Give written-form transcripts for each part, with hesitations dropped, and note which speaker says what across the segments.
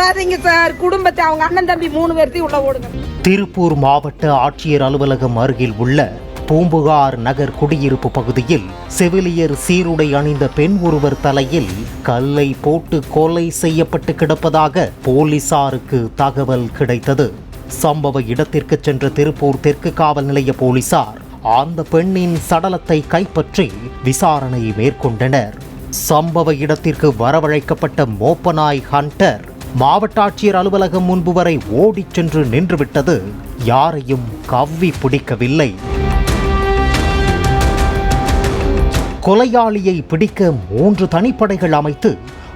Speaker 1: விடாதீங்க சார். குடும்பத்தை அவங்க அண்ணன் தம்பி 3 பேர்த்தையும் உள்ள ஓடுங்க.
Speaker 2: திருப்பூர் மாவட்ட ஆட்சியர் அலுவலகம் அருகில் உள்ள பூம்புகார் நகர் குடியிருப்பு பகுதியில் செவிலியர் சீருடை அணிந்த பெண் ஒருவர் தலையில் கல்லை போட்டு கொலை செய்யப்பட்டு கிடப்பதாக போலீசாருக்கு தகவல் கிடைத்தது. சம்பவ இடத்திற்கு சென்ற திருப்பூர் தெற்கு காவல் நிலைய போலீசார் அந்த பெண்ணின் சடலத்தை கைப்பற்றி விசாரணை மேற்கொண்டனர். சம்பவ இடத்திற்கு வரவழைக்கப்பட்ட மோப்பநாய் ஹண்டர் மாவட்ட ஆட்சியர் அலுவலகம் முன்பு வரை ஓடிச் சென்று நின்றுவிட்டது யாரையும் கவ்வி பிடிக்கவில்லை. கொலையாளியை பிடிக்க 3 தனிப்படைகள் அமைத்து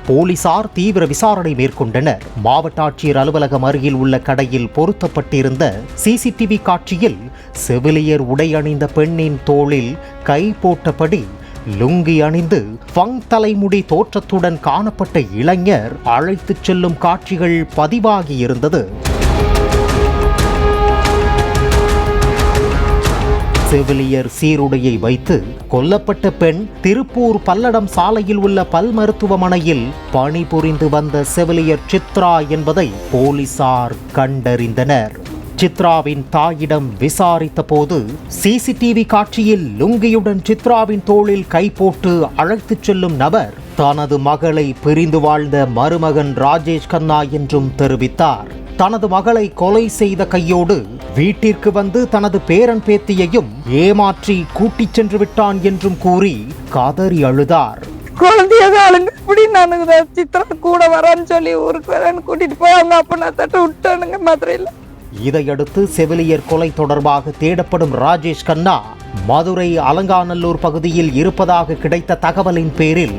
Speaker 2: போலீசார் தீவிர விசாரணை மேற்கொண்டனர். மாவட்ட ஆட்சியர் அலுவலகம் அருகில் உள்ள கடையில் பொருத்தப்பட்டிருந்த சிசிடிவி காட்சியில் செவிலியர் உடை அணிந்த பெண்ணின் தோளில் கை போட்டபடி லுங்கி அணிந்து ஃபங் தலைமுடி தோற்றத்துடன் காணப்பட்ட இளைஞர் அழைத்துச் செல்லும் காட்சிகள் பதிவாகியிருந்தது. செவிலியர் சீருடையை வைத்து கொல்லப்பட்ட பெண் திருப்பூர் பல்லடம் சாலையில் உள்ள பல் மருத்துவமனையில் பணிபுரிந்து வந்த செவிலியர் சித்ரா என்பதை போலீசார் கண்டறிந்தனர். சித்ராவின் தாயிடம் விசாரித்த போது சிசிடிவி காட்சியில் லுங்கியுடன் சித்ராவின் தோளில் கை போட்டு அழைத்துச் செல்லும் நபர் தனது மகளை பிரிந்து வாழ்ந்த மருமகன் ராஜேஷ் கண்ணா என்றும் தெரிவித்தார். தனது மகளை கொலை செய்த கையோடு வீட்டிற்கு வந்து தனது பேரன் பேத்தியையும் ஏமாற்றி கூட்டிச் சென்று விட்டான் என்றும் கூறி கதறி அழுதார்.
Speaker 1: குழந்தையாளுங்க இப்படி நானுங்க சித்ரா கூட வரான்னு சொல்லி ஊருக்கு வரேன்னு கூட்டிட்டு போய் அவங்க அப்பா தட்ட விட்டானுங்க மதுரையில்.
Speaker 2: இதையடுத்து செவிலியர் கொலை தொடர்பாக தேடப்படும் ராஜேஷ் கண்ணா மதுரை அலங்காநல்லூர் பகுதியில் இருப்பதாக கிடைத்த தகவலின் பேரில்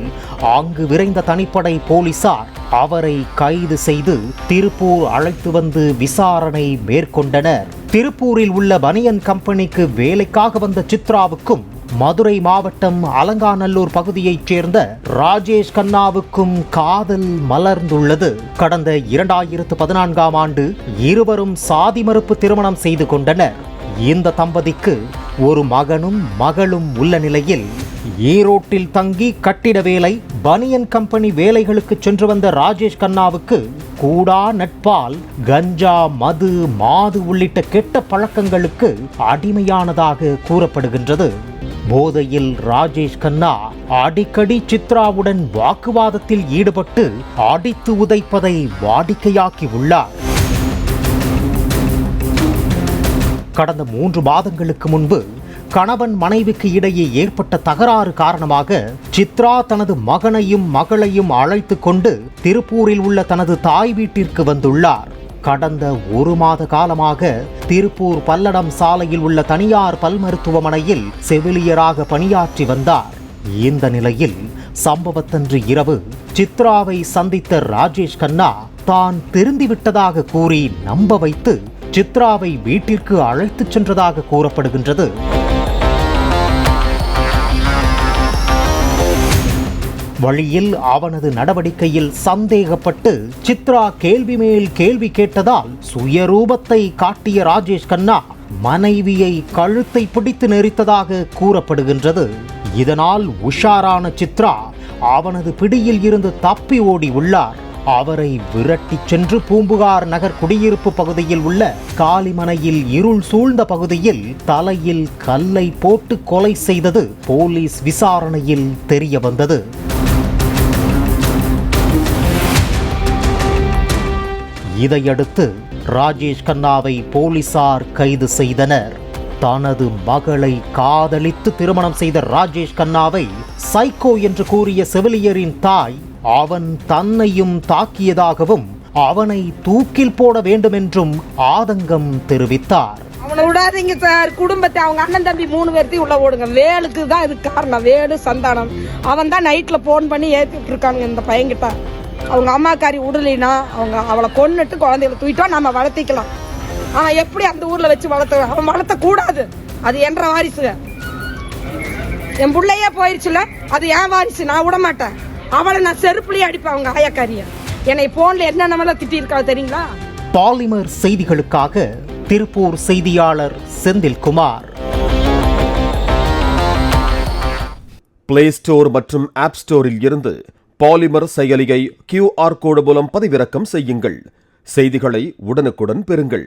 Speaker 2: அங்கு விரைந்த தனிப்படை போலீசார் அவரை கைது செய்து திருப்பூர் அழைத்து வந்து விசாரணை மேற்கொண்டனர். திருப்பூரில் உள்ள பனியன் கம்பெனிக்கு வேலைக்காக வந்த சித்ராவுக்கும் மதுரை மாவட்டம் அலங்காநல்லூர் பகுதியைச் சேர்ந்த ராஜேஷ் கண்ணாவுக்கும் காதல் மலர்ந்துள்ளது. கடந்த 2014ஆம் ஆண்டு இருவரும் சாதி மறுப்பு திருமணம் செய்து கொண்டனர். இந்த தம்பதிக்கு ஒரு மகனும் மகளும் உள்ள நிலையில் ஈரோட்டில் தங்கி கட்டிட வேலை, பனியன் கம்பெனி வேலைகளுக்கு சென்று வந்த ராஜேஷ் கண்ணாவுக்கு கூடா நட்பால் கஞ்சா, மது, மாது உள்ளிட்ட கெட்ட பழக்கங்களுக்கு அடிமையானதாக கூறப்படுகின்றது. போதையில் ராஜேஷ் கண்ணா அடிக்கடி சித்ராவுடன் வாக்குவாதத்தில் ஈடுபட்டு அடித்து உதைப்பதை வாடிக்கையாக்கி உள்ளார். கடந்த 3 மாதங்களுக்கு முன்பு கணவன் மனைவிக்கு இடையே ஏற்பட்ட தகராறு காரணமாக சித்ரா தனது மகனையும் மகளையும் அழைத்து கொண்டு திருப்பூரில் உள்ள தனது தாய் வீட்டிற்கு வந்துள்ளார். கடந்த 1 மாத காலமாக திருப்பூர் பல்லடம் சாலையில் உள்ள தனியார் பல் மருத்துவமனையில் செவிலியராக பணியாற்றி வந்தார். இந்த நிலையில் சம்பவத்தன்று இரவு சித்ராவை சந்தித்த ராஜேஷ் கண்ணா தான் திருந்திவிட்டதாக கூறி நம்ப வைத்து சித்ராவை வீட்டிற்கு அழைத்துச் சென்றதாக கூறப்படுகின்றது. வழியில் அவனது நடவடிக்கையில் சந்தேகப்பட்டு சித்ரா கேள்வி மேல் கேள்வி கேட்டதால் சுயரூபத்தை காட்டிய ராஜேஷ் கண்ணா மனைவியை கழுத்தை பிடித்து நெரித்ததாக கூறப்படுகின்றது. இதனால் உஷாரான சித்ரா அவனது பிடியில் இருந்து தப்பி ஓடி உள்ளார். அவரை விரட்டி சென்று பூம்புகார் நகர் குடியிருப்பு பகுதியில் உள்ள காலிமனையில் இருள் சூழ்ந்த பகுதியில் தலையில் கல்லை போட்டு கொலை செய்தது போலீஸ் விசாரணையில் தெரிய வந்தது. இதையடுத்து ராஜேஷ் கண்ணாவை போலீசார் கைது செய்தனர். தனது மகளை காதலித்து திருமணம் செய்த ராஜேஷ் கண்ணாவை சைக்கோ என்று கூறிய செவிலியரின் தாய் அவன் தன்னையும் தாக்கியதாகவும் அவனை தூக்கில் போட வேண்டும் என்றும் ஆதங்கம் தெரிவித்தார்.
Speaker 1: அவனை விடாதீங்க சார். குடும்பத்தை அவங்க அண்ணன் தம்பி 3 பேர்த்தையும் உள்ள ஓடுங்க. வேலுக்கு தான் இது காரணம். வேலு, சந்தானம் அவன் தான் நைட்ல போன் பண்ணி ஏற்றிட்டு இருக்கானுங்க இந்த பையன்கிட்ட. அவங்க அம்மாக்காரி உடலினா அவளை கொன்னுட்டு குழந்தைகளை தூக்கிட்டா நம்ம வளர்த்திக்கலாம். ஆனால் எப்படி அந்த ஊர்ல வச்சு அவன் வளர்த்தக்கூடாது. அது என்ற வாரிசு. என் பிள்ளையே போயிடுச்சுல, அது என் வாரிசு. நான் விட மாட்டேன். அவளை நான் செருப்புலயே அடிப்பேன். அவங்க ஆயக்காரிய என்னை போன்ல என்னென்ன திட்டி இருக்கா தெரியுங்களா?
Speaker 2: பாலிமர் செய்திகளுக்காக திருப்பூர் செய்தியாளர் செந்தில்குமார்.
Speaker 3: பிளே ஸ்டோர் மற்றும் ஆப் ஸ்டோரில் இருந்து பாலிமர் செயலியை QR கோடு மூலம் பதிவிறக்கம் செய்யுங்கள். செய்திகளை உடனுக்குடன் பெறுங்கள்.